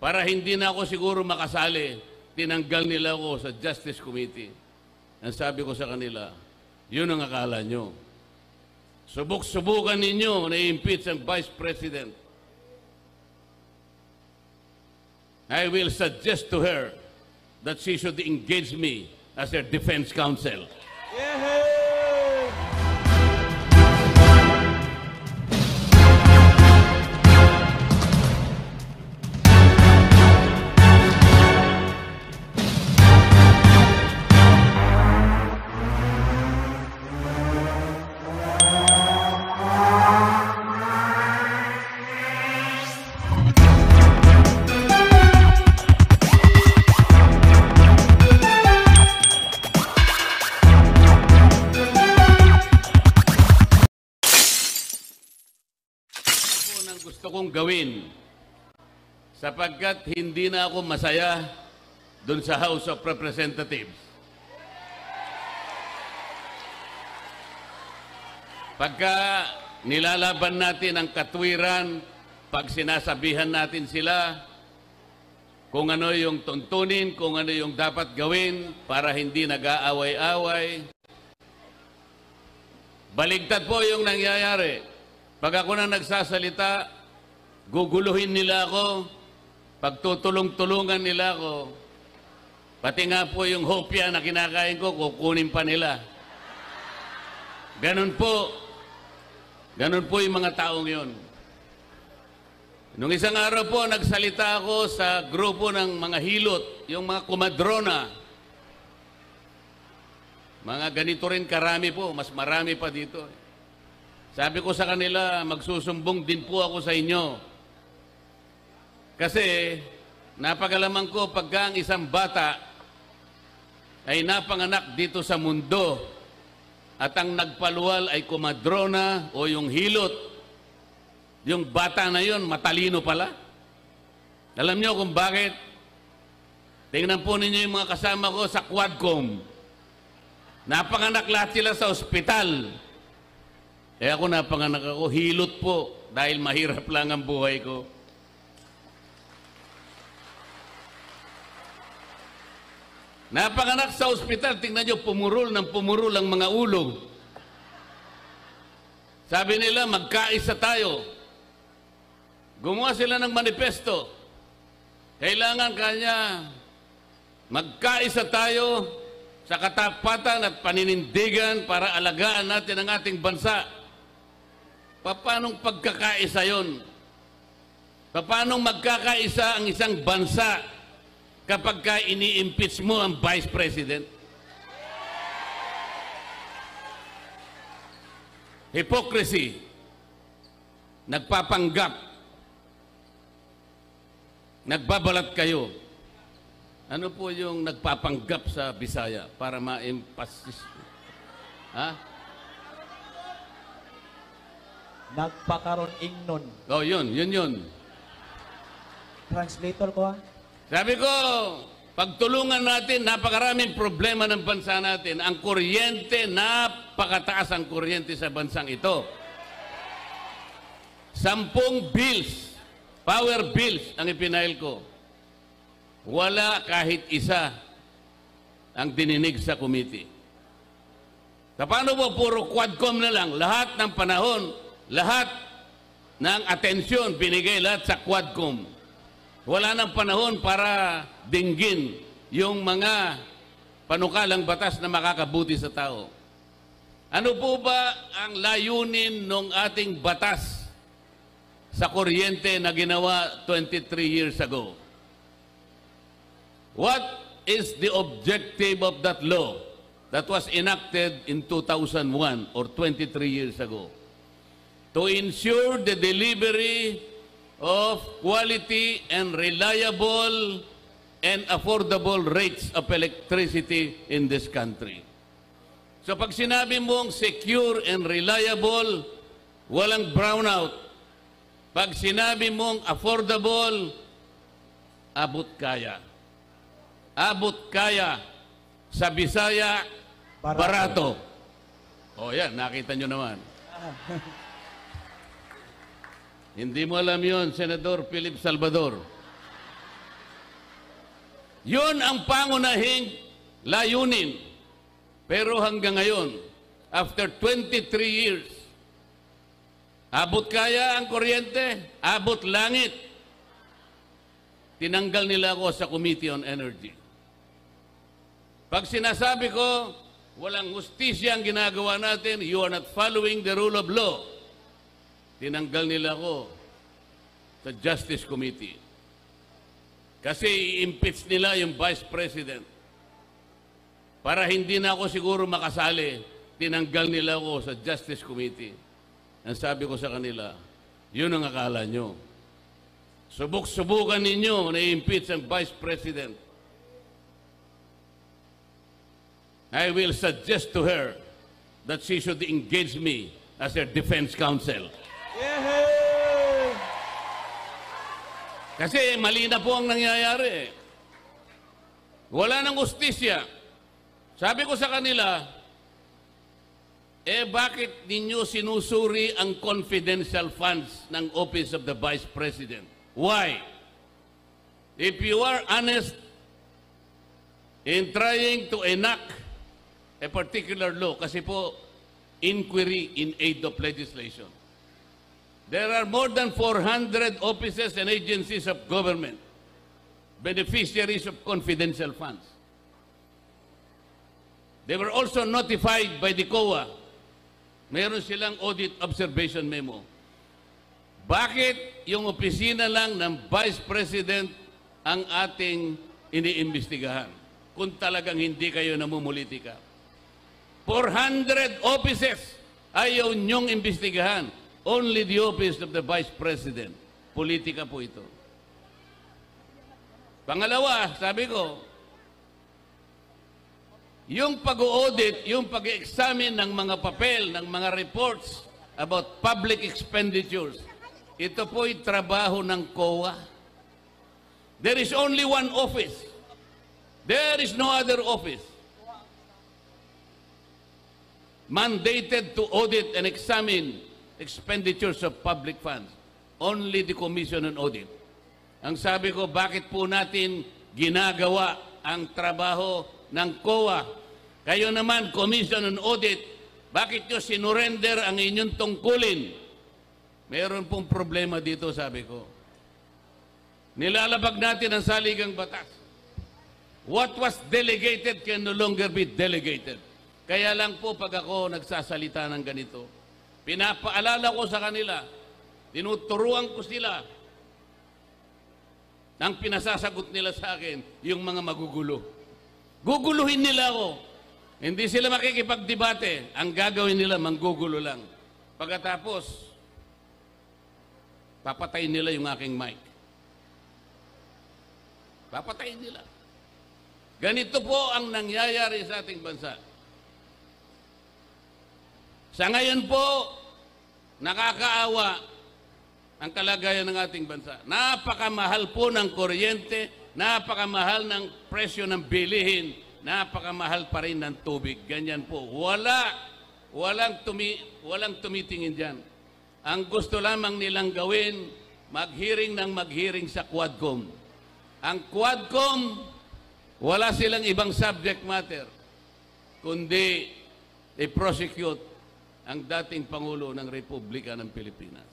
para hindi na ako siguro makasali, tinanggal nila ako sa Justice Committee. Ang sabi ko sa kanila, yun ang akala nyo. Subok-subukan ninyo na i-impeach ang Vice President. I will suggest to her that she should engage me as her defense counsel. Gusto kong gawin sapagkat hindi na ako masaya doon sa House of Representatives. Pagka nilalaban natin ang katwiran, pag sinasabihan natin sila kung ano yung tuntunin, kung ano yung dapat gawin para hindi nag-aaway-away, baligtad po yung nangyayari. Pag ako na nagsasalita, guguluhin nila ako, pagtutulong-tulungan nila ako, pati nga po yung hopya na kinakain ko, kukunin pa nila. Ganun po yung mga taong yun. Nung isang araw po, nagsalita ako sa grupo ng mga hilot, yung mga kumadrona. Mga ganito rin karami po, mas marami pa dito. Sabi ko sa kanila, magsusumbong din po ako sa inyo. Kasi napagalaman ko pagka ang isang bata ay napanganak dito sa mundo at ang nagpaluwal ay kumadrona o yung hilot, yung bata na yon matalino pala. Alam niyo kung bakit? Tingnan po ninyo yung mga kasama ko sa Quadcom. Napanganak lahat sila sa ospital. Kaya ako napanganak ako, hilot po, dahil mahirap lang ang buhay ko. Napanganak sa ospital, tingnan nyo, pumurol ang mga ulo. Sabi nila, magkaisa tayo. Gumawa sila ng manifesto. Kailangan kanya, magkaisa tayo sa katapatan at paninindigan para alagaan natin ang ating bansa. Paanong pagkakaisa yun? Paanong magkakaisa ang isang bansa kapag ini-impeach mo ang Vice President? Hypocrisy. Nagpapanggap. Nagbabalat kayo. Ano po yung nagpapanggap sa Bisaya para ma-emphasis? Ha? Nagpakaroon ingnon. Oh, yun. Translator ko ha? Sabi ko, pagtulungan natin, napakaraming problema ng bansa natin. Ang kuryente, napakataas ang kuryente sa bansang ito. 10 bills, power bills ang ipinail ko. Wala kahit isa ang dininig sa committee. Paano po puro Quadcom na lang? Lahat ng panahon, lahat ng atensyon binigay lahat sa Quadcom. Wala nang panahon para dinggin yung mga panukalang batas na makakabuti sa tao. Ano po ba ang layunin ng ating batas sa kuryente na ginawa 23 years ago? What is the objective of that law that was enacted in 2001 or 23 years ago? To ensure the delivery of quality and reliable and affordable rates of electricity in this country. So pag sinabi mong secure and reliable, walang brownout. Pag sinabi mong affordable, abot kaya. Abot kaya. Sa Bisaya, barato. O yan, nakita nyo naman. Hindi mo alam yun, Senador Philip Salvador. Yun ang pangunahing layunin. Pero hanggang ngayon, after 23 years, abot kaya ang kuryente, abot langit. Tinanggal nila ako sa Committee on Energy. Pag sinasabi ko, walang hustisya ang ginagawa natin, you are not following the rule of law, tinanggal nila ako sa Justice Committee. Kasi i-impeach nila yung Vice President. Para hindi na ako siguro makasali, tinanggal nila ako sa Justice Committee. Ang sabi ko sa kanila, yun ang akala nyo. Subok-subukan ninyo na i-impeach ang Vice President. I will suggest to her that she should engage me as her defense counsel. Yehey! Kasi mali na po ang nangyayari. Wala nang hustisya. Sabi ko sa kanila, bakit ninyo sinusuri ang confidential funds ng Office of the Vice President? Why? If you are honest in trying to enact a particular law, kasi po, inquiry in aid of legislation. There are more than 400 offices and agencies of government, beneficiaries of confidential funds. They were also notified by the COA. Meron silang audit observation memo. Bakit yung opisina lang ng Vice President ang ating iniimbestigahan kung talagang hindi kayo namumulitika? 400 offices ayaw nyong imbestigahan. Only the office of the Vice President. Politika po ito. Pangalawa, sabi ko, yung pag-audit, yung pag-examine ng mga papel, ng mga reports about public expenditures, ito po'y trabaho ng COA. There is only one office. There is no other office mandated to audit and examine expenditures of public funds. Only the Commission on Audit. Ang sabi ko, bakit po natin ginagawa ang trabaho ng COA? Kayo naman, Commission on Audit, bakit nyo sinurrender ang inyong tungkulin? Meron pong problema dito, sabi ko. Nilalabag natin ang saligang batas. What was delegated can no longer be delegated. Kaya lang po pag ako nagsasalita ng ganito, pinapaalala ko sa kanila, tinuturuan ko sila, ang pinasasagot nila sa akin, yung mga magugulo. Guguluhin nila ako. Hindi sila makikipagdebate. Ang gagawin nila, manggugulo lang. Pagkatapos, papatayin nila yung aking mic. Papatayin nila. Ganito po ang nangyayari sa ating bansa. Sa ngayon po, nakakaawa ang kalagayan ng ating bansa. Napakamahal po ng kuryente, napakamahal ng presyo ng bilihin, napakamahal pa rin ng tubig. Ganyan po. Walang tumitingin dyan. Ang gusto lamang nilang gawin, mag-hearing ng mag-hearing sa Quadcom. Ang Quadcom, wala silang ibang subject matter, kundi i-prosecute ang dating Pangulo ng Republika ng Pilipinas.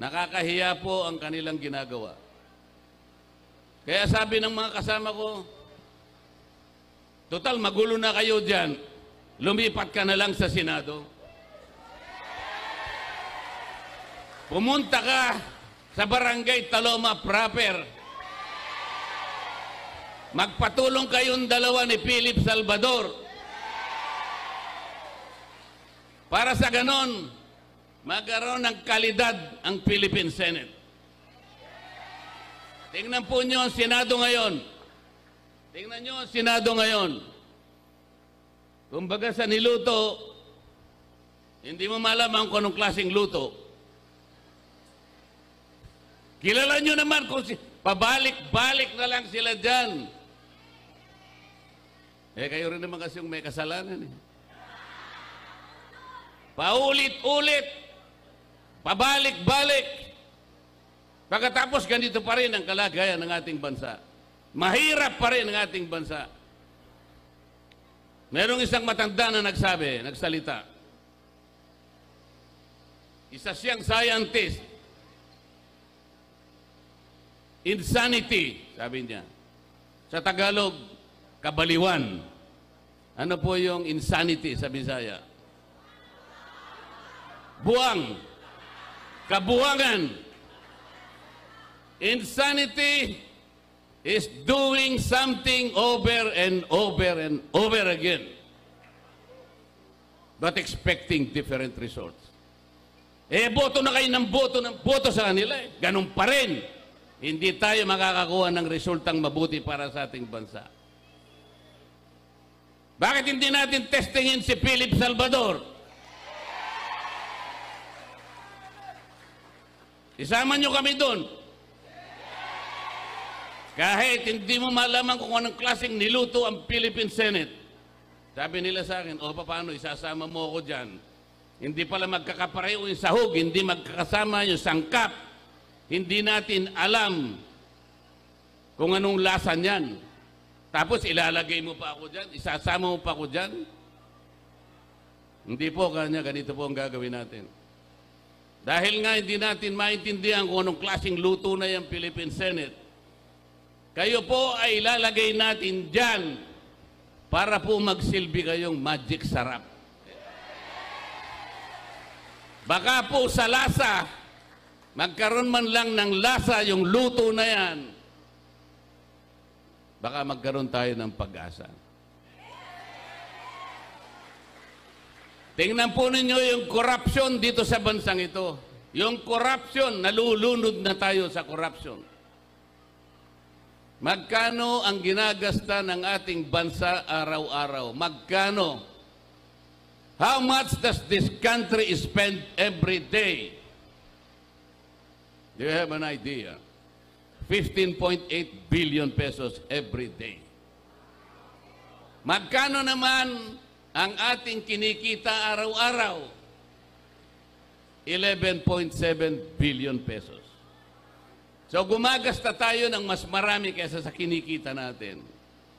Nakakahiya po ang kanilang ginagawa. Kaya sabi ng mga kasama ko, total magulo na kayo dyan, lumipat ka na lang sa Senado. Pumunta ka sa Barangay Taloma proper. Magpatulong kayong dalawa ni Philip Salvador. Para sa ganon, magkaroon ng kalidad ang Philippine Senate. Tingnan po nyo ang Senado ngayon. Tingnan nyo ang Senado ngayon. Kumbaga sa niluto, hindi mo malaman kung anong klaseng luto. Kilala nyo naman kung pabalik-balik na lang sila dyan. Kayo rin naman kasi yung may kasalanan eh. Paulit-ulit, pabalik-balik. Pagkatapos ganito pa rin ang kalagayan ng ating bansa. Mahirap pa rin ang ating bansa. Merong isang matanda na nagsalita. Isa siyang scientist. Insanity, sabi niya. Sa Tagalog, kabaliwan. Ano po yung insanity sa Bisaya? Buwang. Kabuwangan. Insanity is doing something over and over and over again, but expecting different results. Boto na kayo ng boto sa kanila. Ganun pa rin. Hindi tayo makakakuha ng resultang mabuti para sa ating bansa. Bakit hindi natin testingin si Philip Salvador? Isama nyo kami doon. Kahit hindi mo malaman kung anong klaseng niluto ang Philippine Senate. Sabi nila sa akin, paano, isasama mo ako dyan. Hindi pala magkakapareho yung sahog, hindi magkakasama yung sangkap. Hindi natin alam kung anong lasa niyan. Tapos ilalagay mo pa ako dyan, isasama mo pa ako dyan. Hindi po, ganito po ang gagawin natin. Dahil nga hindi natin maintindihan kung anong klaseng luto na yung Philippine Senate, kayo po ay ilalagay natin dyan para po magsilbi kayong magic sarap. Baka po sa lasa, magkaroon man lang ng lasa yung luto na yan, baka magkaroon tayo ng pag-asa. Tingnan po ninyo yung corruption dito sa bansang ito. Yung corruption, nalulunod na tayo sa corruption. Magkano ang ginagasta ng ating bansa araw-araw? Magkano? How much does this country spend every day? Do you have an idea? 15.8 billion pesos every day. Magkano naman ang ating kinikita araw-araw? 11.7 billion pesos. So gumagasta tayo ng mas marami kaysa sa kinikita natin.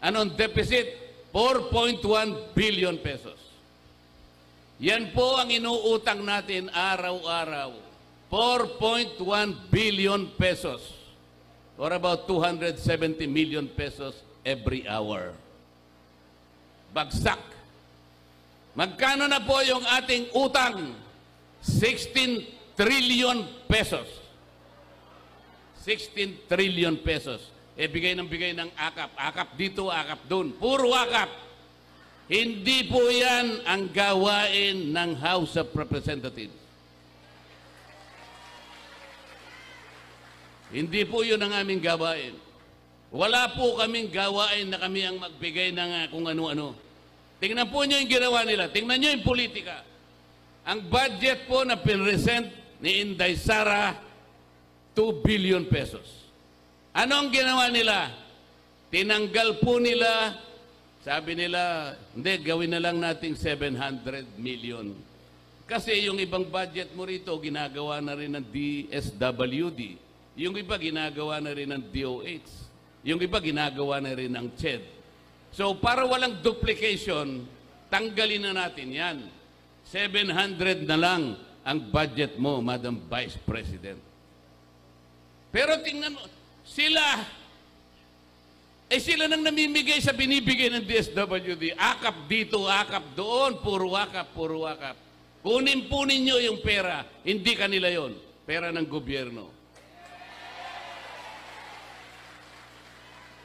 Anong deficit? 4.1 billion pesos. Yan po ang inuutang natin araw-araw. 4.1 billion pesos. Or about 270 million pesos every hour. Bagsak. Magkano na po yung ating utang? 16 trillion pesos. 16 trillion pesos. Bigay ng akap. Akap dito, akap doon. Puro akap. Hindi po yan ang gawain ng House of Representatives. Hindi po yun ang aming gawain. Wala po kaming gawain na kami ang magbigay ng kung ano-ano. Tingnan po nyo yung ginawa nila. Tingnan nyo yung politika. Ang budget po na pinresent ni Inday Sara, 2 billion pesos. Ano ang ginawa nila? Tinanggal po nila, sabi nila, hindi, gawin na lang nating 700 million. Kasi yung ibang budget mo rito, ginagawa na rin ng DSWD. Yung iba, ginagawa na rin ng DOH. Yung iba, ginagawa na rin ng CHED. So, para walang duplication, tanggalin na natin yan. 700 na lang ang budget mo, Madam Vice President. Pero tingnan mo, sila nang namimigay sa binibigay ng DSWD. Akap dito, akap doon, puro akap, puro akap. Kunin po ninyo yung pera, hindi kanila yon, pera ng gobyerno.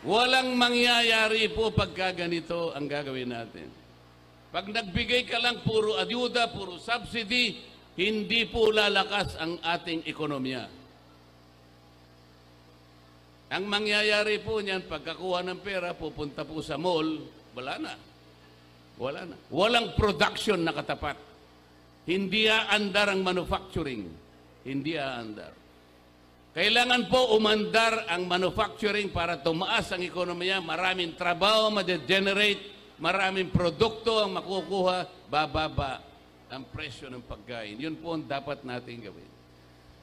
Walang mangyayari po pagka ganito ang gagawin natin. Pag nagbigay ka lang puro ayuda, puro subsidy, hindi po lalakas ang ating ekonomiya. Ang mangyayari po niyan, pagkakuha ng pera, pupunta po sa mall, wala na. Wala na. Walang production na katapat. Hindi aandar ang manufacturing. Hindi aandar. Kailangan po umandar ang manufacturing para tumaas ang ekonomiya, maraming trabaho ma-generate, maraming produkto ang makukuha, bababa ang presyo ng pagkain. Yun po ang dapat natin gawin.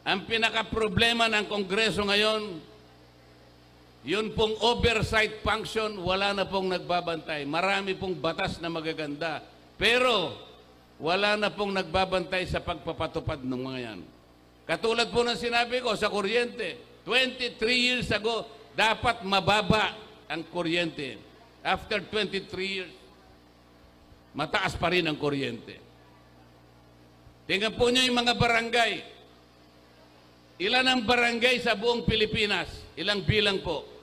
Ang pinaka-problema ng Kongreso ngayon, Yun pong oversight function, wala na pong nagbabantay. Marami pong batas na magaganda. Pero wala na pong nagbabantay sa pagpapatupad ng mga yan. Katulad po ng sinabi ko sa kuryente, 23 years ago, dapat mababa ang kuryente. After 23 years, mataas pa rin ang kuryente. Tingnan po nyo yung mga barangay. Ilan ang barangay sa buong Pilipinas? Ilang bilang po?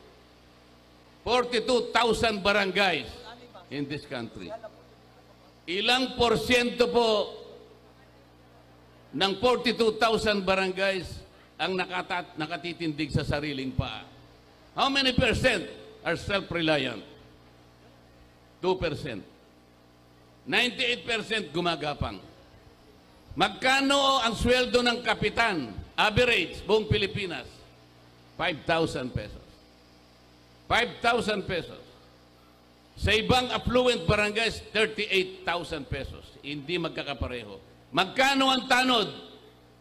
42,000 barangays in this country. Ilang porsyento po ng 42,000 barangays ang nakatitindig sa sariling paa? How many percent are self-reliant? 2%. 98% gumagapang. Magkano ang sweldo ng kapitan? Average, buong Pilipinas? 5,000 pesos. 5,000 pesos. Sa ibang affluent barangays, 38,000 pesos. Hindi magkakapareho. Magkano ang tanod?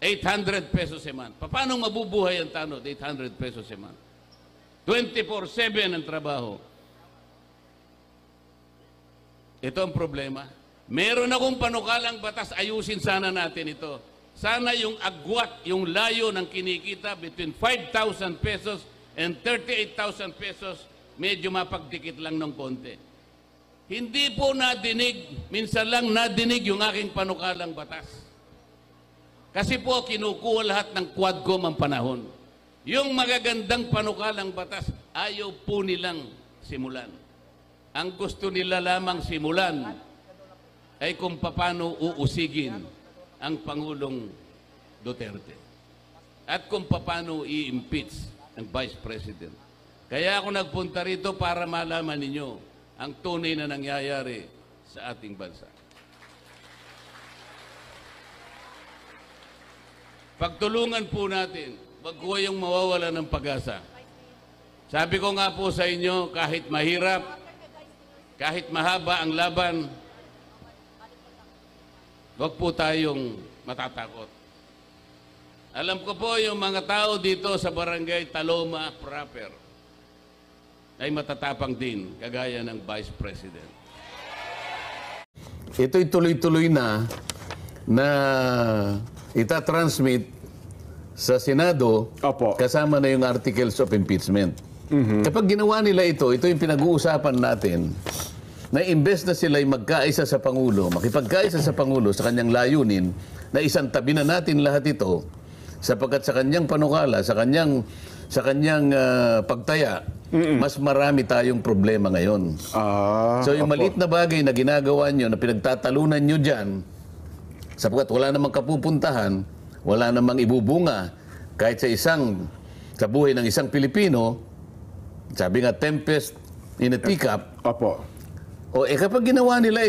800 pesos a month. Paano mabubuhay ang tanod? 800 pesos a month. 24/7 ang trabaho. Ito ang problema. Meron akong panukalang batas, ayusin sana natin ito. Sana yung agwat, yung layo ng kinikita between 5,000 pesos and 38,000 pesos, medyo mapagdikit lang ng konti. Hindi po nadinig, minsan lang nadinig yung aking panukalang batas. Kasi po kinukuha lahat ng Quadcom ang panahon. Yung magagandang panukalang batas, ayaw po nilang simulan. Ang gusto nila lamang simulan ay kung paano uusigin ang Pangulong Duterte at kung paano i-impeach ang Vice President. Kaya ako nagpunta rito para malaman ninyo ang tunay na nangyayari sa ating bansa. Pagtulungan po natin, wag ko yung mawawala ng pag-asa. Sabi ko nga po sa inyo, kahit mahirap, kahit mahaba ang laban, wag po tayong matatakot. Alam ko po yung mga tao dito sa barangay Taloma proper ay matatapang din, kagaya ng Vice President. Ito'y tuloy-tuloy na itatransmit sa Senado. Opo. Kasama na yung articles of impeachment. Kapag ginawa nila ito yung pinag-uusapan natin, na imbes na sila'y magkaisa sa Pangulo, makipagkaisa sa Pangulo sa kanyang layunin, na isang tabi na natin lahat ito, sapagkat sa kanyang panukala, sa kanyang pagtaya, mas marami tayong problema ngayon. So yung maliit na bagay na ginagawa nyo, na pinagtatalunan nyo dyan, sapagkat wala namang kapupuntahan, wala namang ibubunga, kahit sa buhay ng isang Pilipino, sabi nga, tempest in a teacup. Opo. Kapag ginawa nila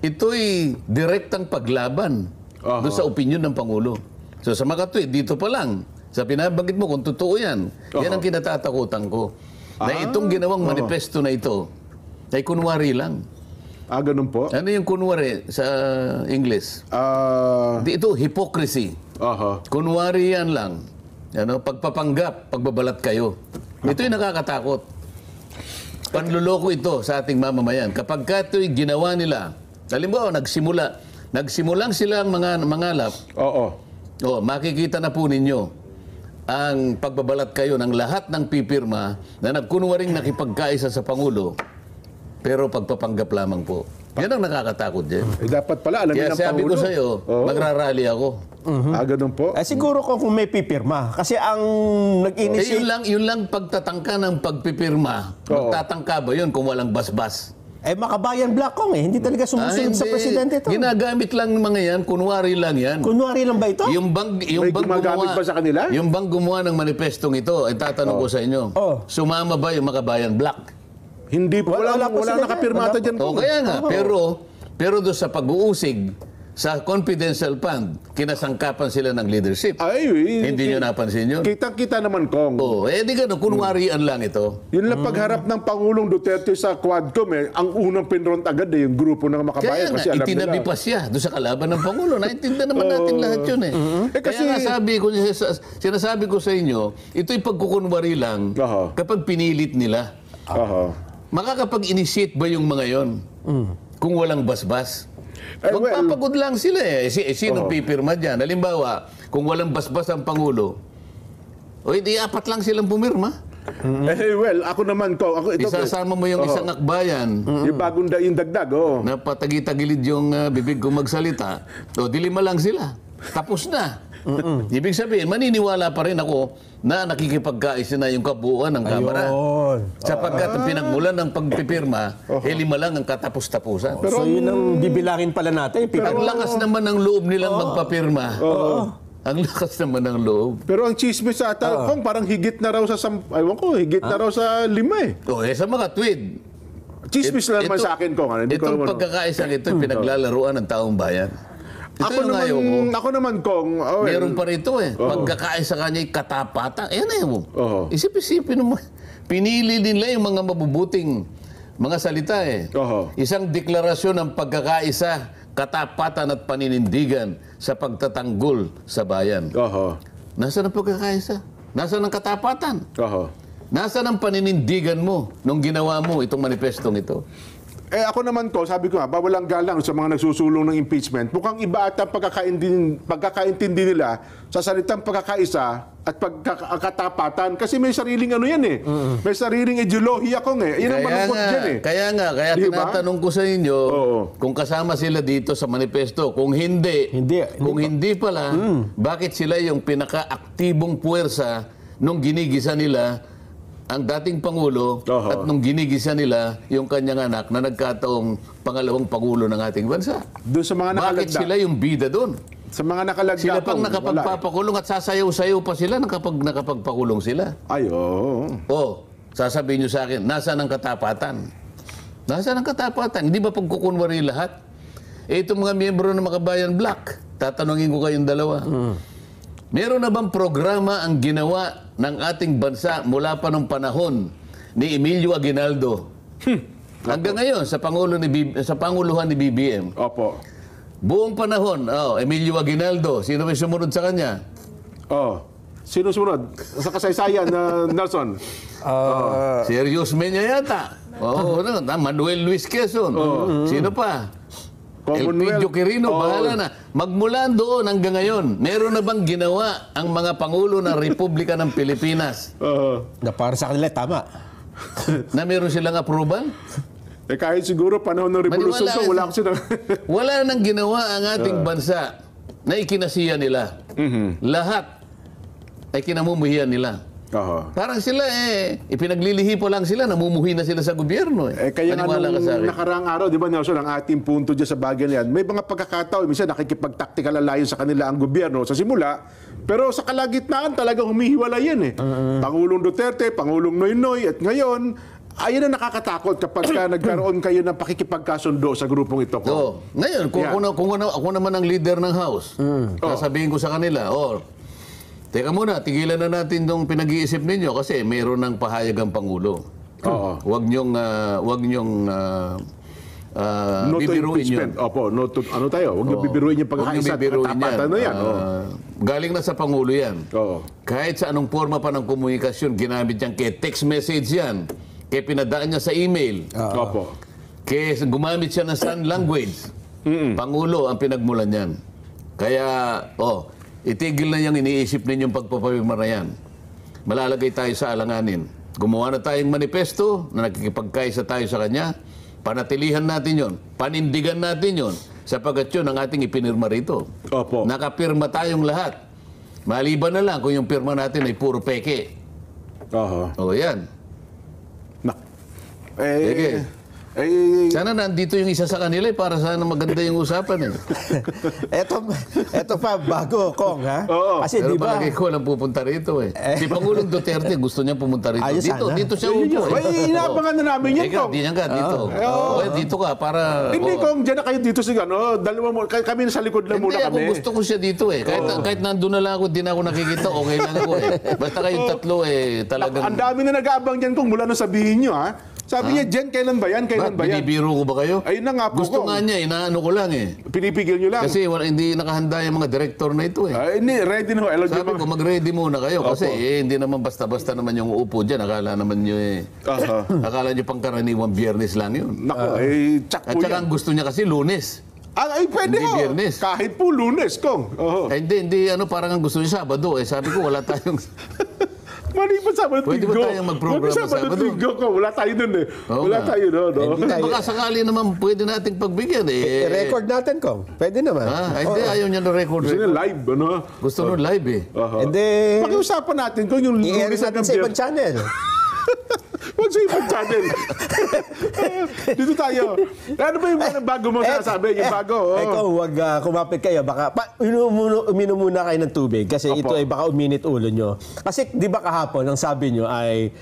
ito'y direktang paglaban doon sa opinyon ng Pangulo. So sa makatwid, dito pa lang, sa pinabanggit mo, kung totoo yan, yan ang kinatatakutan ko. Na itong ginawang manifesto na ito, ay kunwari lang. Ganun po? Ano yung kunwari sa English? Ito, hypocrisy. Kunwari yan lang. Pagpapanggap, pagbabalat kayo. Ito'y nakakatakot. Panluloko ito sa ating mamamayan. Kapag ito'y ginawa nila, halimbawa, nagsimulang sila ang mga mangalap. Makikita na po ninyo ang pagbabalat kayo ng lahat ng pipirma na nagkunwaring nakipagkaisa sa Pangulo, pero pagpapanggap lamang po. Yan ang nakakatakot dyan. Dapat pala, alamin Kaya ng sabi ko Pangulo. sa iyo, magrarally ako. Ganun po? Siguro kung may pipirma. Kasi ang nag-initiate... Yun lang pagtatangka ng pagpipirma. Magtatangka ba yun kung walang basbas? Makabayan Black Kong Hindi talaga sumusunod sa presidente ito. Ginagamit lang ng mga yan, kunwari lang yan. Kunwari lang ba ito? Yung bang gumagamit ba sa kanila? Yung bang gumawa ng manifestong ito, ay tatanong ko sa inyo, sumama ba yung Makabayan Black? Hindi po. Wala nakapirmata dyan po. Kaya nga, pero doon sa pag-uusig sa confidential fund, kinasangkapan sila ng leadership. Ay, Hindi nyo napansin yun? Kitang-kita naman, Kong. Di gano'n, kunwarian lang ito. Yun lang pagharap ng Pangulong Duterte sa Quadcom, ang unang pinront agad yung grupo ng makabayan. Kaya nga, Kasi alam itinabi nila. pa siya doon sa kalaban ng Pangulo. Naintindihan naman natin lahat yun eh. Kasi- Kaya nga sinasabi ko sa inyo, ito'y pagkukunwari lang Aha. kapag pinilit nila. Aha. Makakapag-initiate ba yung mga yon kung walang basbas? Well, Magpapagod lang sila eh. Sinong pipirma dyan? Halimbawa, kung walang basbas ang Pangulo, di 4 lang silang pumirma. ako naman, Kong. Ako, ito, Isasama mo yung isang akbayan yung bagong yung dagdag, na patagi-tagilid yung bibig kung magsalita, di 5 lang sila. Tapos na. Ibig sabihin, maniniwala pa rin ako na nakikipagkais na yung kabuuan ng Kamara. Ayun. Sapagkat ang pinagmulan ng pagpipirma, 5 lang ang katapos-tapusan. So yun ang bibilangin pala natin. Ang lakas naman ng loob nilang magpapirma. Ang lakas naman ng loob. Pero ang chismis sa ata, Kong, parang higit na raw sa higit na raw sa 5 eh. Sa mga tweet. Chismis na naman sa akin, Kong. Hindi ko Itong naman. pagkakaisang ito, pinaglalaruan ng taong bayan. Ito yung ayaw mo. Ako naman, Kong. Meron pa rito eh. Pagkakaisa kanya yung katapatan. Ayan eh mo. Isip-isipin mo. Pinili nila yung mga mabubuting mga salita eh. Isang deklarasyon ng pagkakaisa, katapatan at paninindigan sa pagtatanggol sa bayan. Nasaan ang pagkakaisa? Nasaan ang katapatan? Nasaan ang paninindigan mo nung ginawa mo itong manifestong ito? Ako naman, ko, sabi ko nga, bawalang galang sa mga nagsusulong ng impeachment. Mukhang iba at ang pagkakaintindi nila sa salitang pagkakaisa at pagkakatapatan. Kasi may sariling ano yan eh. May sariling ideolohiya, Kong eh. Yan ang malungkot dyan eh. Kaya Di ba? tinatanong ko sa inyo kung kasama sila dito sa manifesto. Kung hindi pala, bakit sila yung pinaka-aktibong puwersa nung ginigisa nila ang dating Pangulo at nung ginigisa nila yung kanyang anak na nagkataong pangalawang Pangulo ng ating bansa? Doon sa mga Bakit nakalagda. sila yung bida doon? Sa mga nakalagda. Sila pang Kong, wala nakapagpapakulong at sasayaw-sayaw pa sila nakapagpakulong sila. eh. Ay, Sasabihin nyo sa akin, nasaan ang katapatan? Nasaan ang katapatan? Hindi ba pagkukunwari lahat? Itong mga miyembro ng Makabayan Black, tatanungin ko kayong dalawa. Meron na bang programa ang ginawa ng ating bansa mula pa nung panahon ni Emilio Aguinaldo? Hanggang ngayon, sa Panguluhan ni BBM. Opo. Buong panahon, Emilio Aguinaldo, sino may sumunod sa kanya? Sino sunod? Sa kasaysayan na Nelson? Serious Menya yata. Manuel Luis Quezon. Sino pa? Elpidio Quirino, bahala na. Magmula doon hanggang ngayon, meron na bang ginawa ang mga Pangulo ng Republika ng Pilipinas Na para sa kanila, tama. na meron silang approval? Kahit siguro panahon ng revolusyon Maniwala ko, wala kasi na... Wala nang ginawa ang ating bansa na ikinasiya nila. Lahat ay kinamumuhian nila. Parang sila ipinaglilihi pa lang sila, namumuhi na sila sa gobyerno. Kaya nga Maniwala ka sa akin. nung nakaraang araw, di ba Nelson, ang ating punto dyan sa bagay na yan, may mga pagkakataon, minsan nakikipag-tactical alliance sa kanila ang gobyerno sa simula, pero sa kalagitnaan talaga humihiwala yan eh. Pangulong Duterte, Pangulong Noynoy, at ngayon, ayun ang nakakatakot kapag nagkaroon kayo ng pakikipagkasundo sa grupong ito. Ngayon, kung ako naman ang leader ng House, sasabihin ko sa kanila, teka muna, tigilan na natin itong pinag-iisip ninyo kasi mayroon ng pahayag ang Pangulo. Huwag niyong No to bibiruin impeachment. yun. Opo, no to, ano tayo? Huwag niyo bibiruin yung pagkakaisa at katapatan na yan. Galing na sa Pangulo yan. Oo. Kahit sa anong forma pa ng komunikasyon, ginamit yan, kay text message yan, kay pinadaan niya sa email, Opo. kay gumamit siya ng sign language. Pangulo ang pinagmulan yan. Kaya, itigil na yung iniisip ninyong pagpapapirma na yan. Malalagay tayo sa alanganin. Gumawa na tayong manifesto na nakikipagkaisa tayo sa kanya. Panatilihan natin yon, panindigan natin yon, sapagkat yun ang ating ipinirma rito. Opo. Nakapirma tayong lahat. Maliban na lang kung yung pirma natin ay puro peke. Oho. O yan. Nak. Sige. Sana nandito yung isa sa kanila para sana maganda yung usapan. Eto pa, bago, Kong, ha? Oo. Kasi Pero di ba, palagi ko walang pupunta rito eh. Si Pangulong Duterte gusto niya pumunta rito. Ayos Dito, sana. dito siya upo eh. Ay, inaabangan na namin yan, Ikaw, Kong. di yan ka, dito. Dito ka para... Hindi, Oo. Kong, dyan na kayo dito sa dalawa mo. Kami sa likod lang Hindi, muna ako kami. gusto ko siya dito eh. Kahit nandun na lang ako, di na ako nakikita, okay lang ako eh. Basta kayong tatlo eh, talagang... Ang dami na nag-aabang dyan, Kong, mula nung sabihin nyo, ha? Sabi niya, Jen, kailan ba yan? Kailan ba yan? Binibiro ko ba kayo? Ayun na nga po, Gusto Kong. nga niya, inaano ko lang eh. Pinipigil nyo lang. Kasi hindi nakahanda yung mga director na ito eh. Ay, hindi, ready na ho. Alam niyo Sabi mga- ko, mag-ready muna kayo kasi hindi naman basta-basta naman yung upo dyan. Akala naman nyo eh. Aha. Akala nyo pangkaraniwang Biyernes lang yun. Nako, tsak At po saka yan. ang gusto niya kasi Lunes. Ay, pwede Hindi ho. Biyernes. Kahit po Lunes, Kong. Oho. Hindi, parang ang gusto niya Sabado eh. Sabi ko, wala tayong... Mali pa Sabado Pwede ba Linggo. tayong mag-programa Mali Sabado Sabado? Linggo, Kong. Wala tayo dun eh. Oo Wala nga. tayo dun. no? Hindi tayo- Baka sakali naman pwede nating pagbigyan eh. record natin, Kong. Pwede naman. Hindi, ayaw niya ng record. Gusto niya live, ano? Gusto nun live eh. Aha. Hindi, Pakiusapan natin kung yung i-air Lunes natin hanggang sa ibang Biyernes. channel. Huwag sa ibang channel. Dito tayo. Ano ba yung bago mo sasabi? Yung bago. oh. Ikaw, huwag kumapit kayo. Baka, uminom muna kayo ng tubig kasi Opo. ito ay baka uminit ulo nyo. Kasi di ba kahapon, ang sabi nyo ay,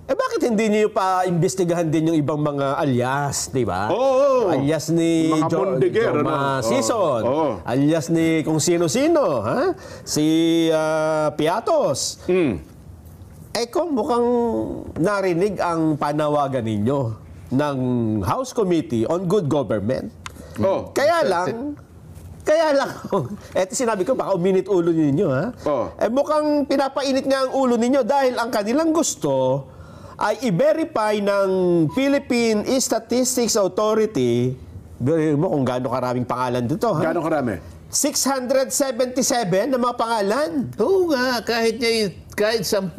bakit hindi niyo pa imbestigahan din yung ibang mga alias, di ba? Oo. Alias ni Mga Bondeguer, Joma ano? Season. Oo. Alias ni kung sino-sino. Ha? Si Piatos. Kung mukhang narinig ang panawagan ninyo ng House Committee on Good Government. Oh. Kaya lang, eto sinabi ko, baka uminit ulo ninyo, ha? Oh. Mukhang pinapainit nga ang ulo ninyo dahil ang kanilang gusto ay i-verify ng Philippine Statistics Authority, bilhin mo kung gaano karaming pangalan dito, ha? Gano'ng karami? 677 na mga pangalan. Oo nga, kahit 10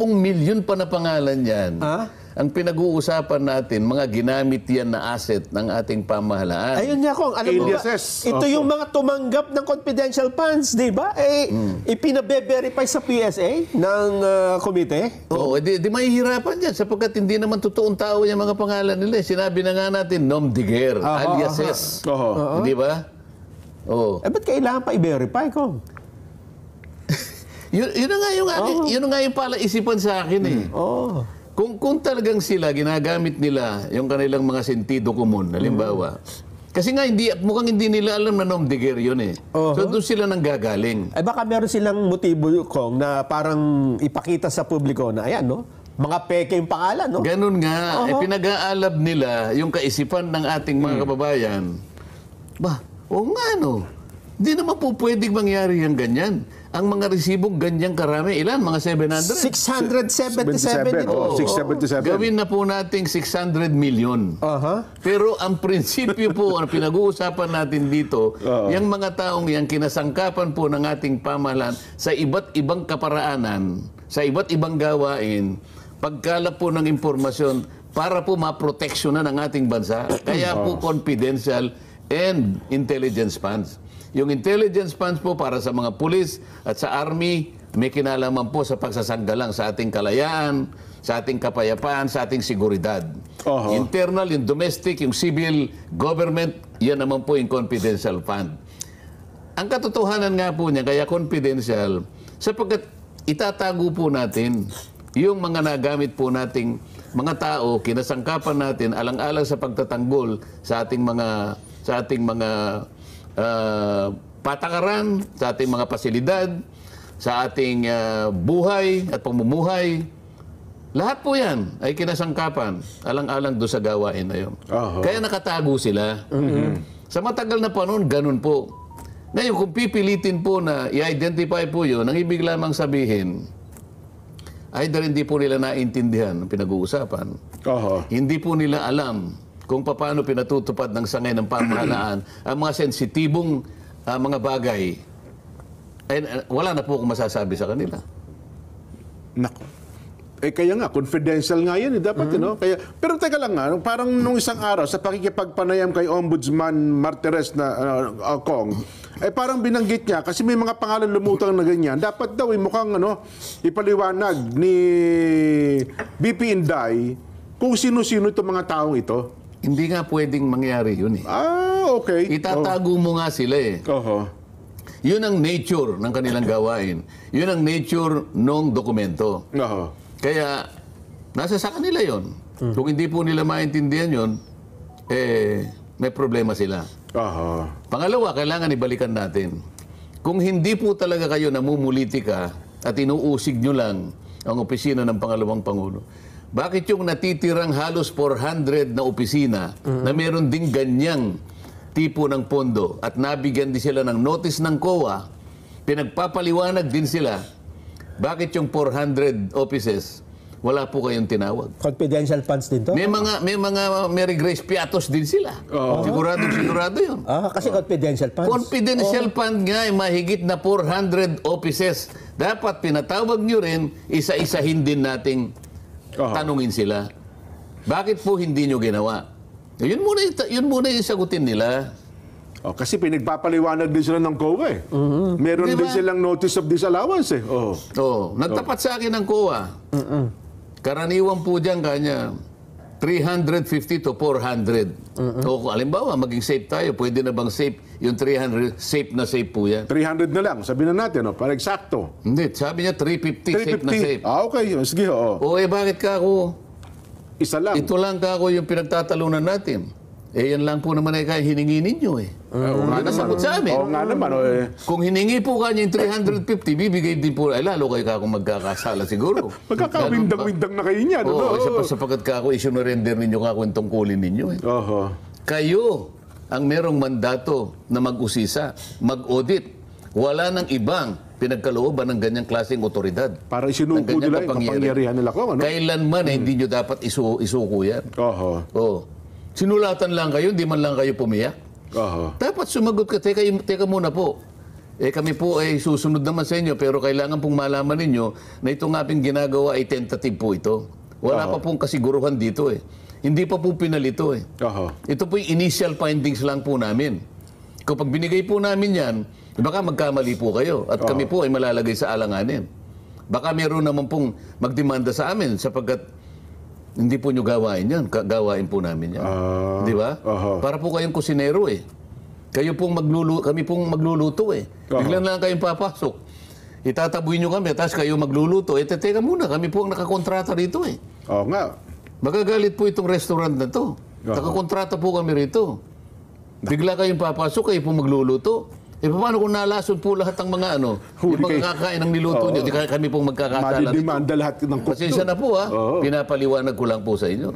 milyon pa na pangalan yan. Ha? Ang pinag-uusapan natin, mga ginamit yan na asset ng ating pamahalaan. Ayun nga kung, alam mo ba, Aliases. ito yung mga tumanggap ng confidential funds, di ba? Ipinabe-verify sa PSA ng komite. Oo, di mahihirapan yan sapagkat hindi naman totoong tao yung mga pangalan nila. Sinabi na nga natin, nom de guerre, aliases. Oho. Hindi ba? Oo. Ba't kailangan pa i-verify ko? Yun na nga yung yun na nga yung palaisipan sa akin eh. Oh. Kung talagang sila ginagamit nila yung kanilang mga sentido komon, halimbawa. Kasi nga mukhang hindi nila alam na nom de guerre yun eh. So doon sila nang gagaling. Baka meron silang motibo, Kong, na parang ipakita sa publiko na, ayan, no? Mga peke yung pangalan, no? Ganun nga, pinag-aalab nila yung kaisipan ng ating mga kababayan. Ba, oo nga no. Hindi naman po pwedeng mangyari yung ganyan. Ang mga resibong ganyang karami, ilan? Mga 700? 677 ito. Oh, 677. Gawin na po nating 600 million. Pero ang prinsipyo po, ang pinag-uusapan natin dito, yung mga taong yan, kinasangkapan po ng ating pamahalaan sa iba't ibang kaparaanan, sa iba't ibang gawain, pagkalap po ng impormasyon para po maproteksyonan ang ating bansa. Kaya po confidential and intelligence funds. Yung intelligence funds po para sa mga pulis at sa army, may kinalaman po sa pagsasanggalang sa ating kalayaan, sa ating kapayapaan, sa ating seguridad. Internal, yung domestic, yung civil government, yan naman po yung confidential fund. Ang katotohanan nga po niya, kaya confidential, sapagkat itatago po natin yung mga nagamit po nating mga tao, kinasangkapan natin, alang-alang sa pagtatanggol sa ating mga patakaran, sa ating mga pasilidad, sa ating buhay at pamumuhay. Lahat po yan ay kinasangkapan, alang-alang doon sa gawain na yun. Kaya nakatago sila. Sa matagal na panahon, ganun po. Ngayon, kung pipilitin po na i-identify po yun, ang ibig lamang sabihin, either hindi po nila naintindihan ang pinag-uusapan, hindi po nila alam kung paano pinatutupad ng sangay ng pamahalaan ang mga sensitibong mga bagay, wala na po akong masasabi sa kanila. Nako. Kaya nga, confidential nga yan. Dapat, no? Kaya, pero teka lang nga, parang nung isang araw, sa pakikipagpanayam kay Ombudsman Martires na Kong, parang binanggit niya, kasi may mga pangalan lumutang na ganyan, dapat daw, mukhang ipaliwanag ni BP Inday kung sino-sino itong mga taong ito. Hindi nga pwedeng mangyari yun eh. Okay. Itatago mo nga sila eh. Oho. Yun ang nature ng kanilang gawain. Yun ang nature ng dokumento. Oho. Kaya, nasa sa kanila yun. Kung hindi po nila maintindihan yun, may problema sila. Oho. Pangalawa, kailangan ibalikan natin. Kung hindi po talaga kayo namumulitika at inuusig nyo lang ang opisina ng Pangalawang Pangulo, bakit yung natitirang halos 400 na opisina na meron ding ganyang tipo ng pondo at nabigyan din sila ng notice ng COA, pinagpapaliwanag din sila, bakit yung 400 offices wala po kayong tinawag? Confidential funds din to? May mga Mary Grace Piatos din sila. Sigurado yun. Kasi confidential funds. Confidential fund nga ay mahigit na 400 offices. Dapat pinatawag nyo rin, isa-isahin din nating tanungin sila. Bakit po hindi nyo ginawa? Yun muna yung sagutin nila. Kasi pinagpapaliwanag din sila ng COA eh. Meron Diba? din silang notice of disallowance eh. Nagtapat sa akin ng COA. Karaniwan po dyan kanya 350 to 400. O kung alimbawa, maging safe tayo, pwede na bang safe? Yung 300, safe na safe po yan. 300 na lang, sabihin na natin, para eksakto. Hindi, sabi niya 350, safe na safe. Okay, sige, Bakit ka ako? Isa lang. Ito lang ka ako yung pinagtatalunan natin. Yan lang po naman ay kaya hiningi ninyo eh. Nasagot sa amin. Oo nga naman. Kung hiningi po kanya yung 350, bibigay din po, lalo kayo ka kung magkakasala siguro. Magkakawindang-windang na kayo niyan. Sapagkat ka ako, isunurrender ninyo ka kung tungkulin ninyo eh. Kayo ang merong mandato na mag-usisa, mag-audit. Wala nang ibang pinagkalooban ng ganyang klaseng otoridad. Para isinuko nila yung kapangyarihan nila ko. Kailanman hindi nyo dapat isuko yan. Sinulatan lang kayo, hindi man lang kayo pumiyak. Dapat sumagot ka, teka muna po. Kami po ay susunod naman sa inyo, pero kailangan pong malaman ninyo na itong aming ginagawa ay tentative po ito. Wala pa pong kasiguruhan dito eh. Hindi pa po pinalito eh. Ito po yung initial findings lang po namin. Kapag binigay po namin yan, baka magkamali po kayo at kami po ay malalagay sa alanganin. Baka meron naman pong magdemanda sa amin sapagkat hindi po nyo gawain yan. Gawain po namin yan. Di ba? Para po kayong kusinero eh. Kami pong magluluto eh. Biglang lang kayong papasok. Itatabuin nyo kami, tapos kayo magluluto. Teka muna, kami po ang nakakontrata rito eh. Oo nga. Magagalit po itong restaurant na to. Nakakontrata po kami rito. Bigla kayong papasok, kayo po magluluto. Paano kung nalason po lahat ng mga yung mga kakain ng niluto nyo, di kami pong magkakasala. Madidimanda lahat ng cook. Pasensya na po ha. Pinapaliwanag ko lang po sa inyo.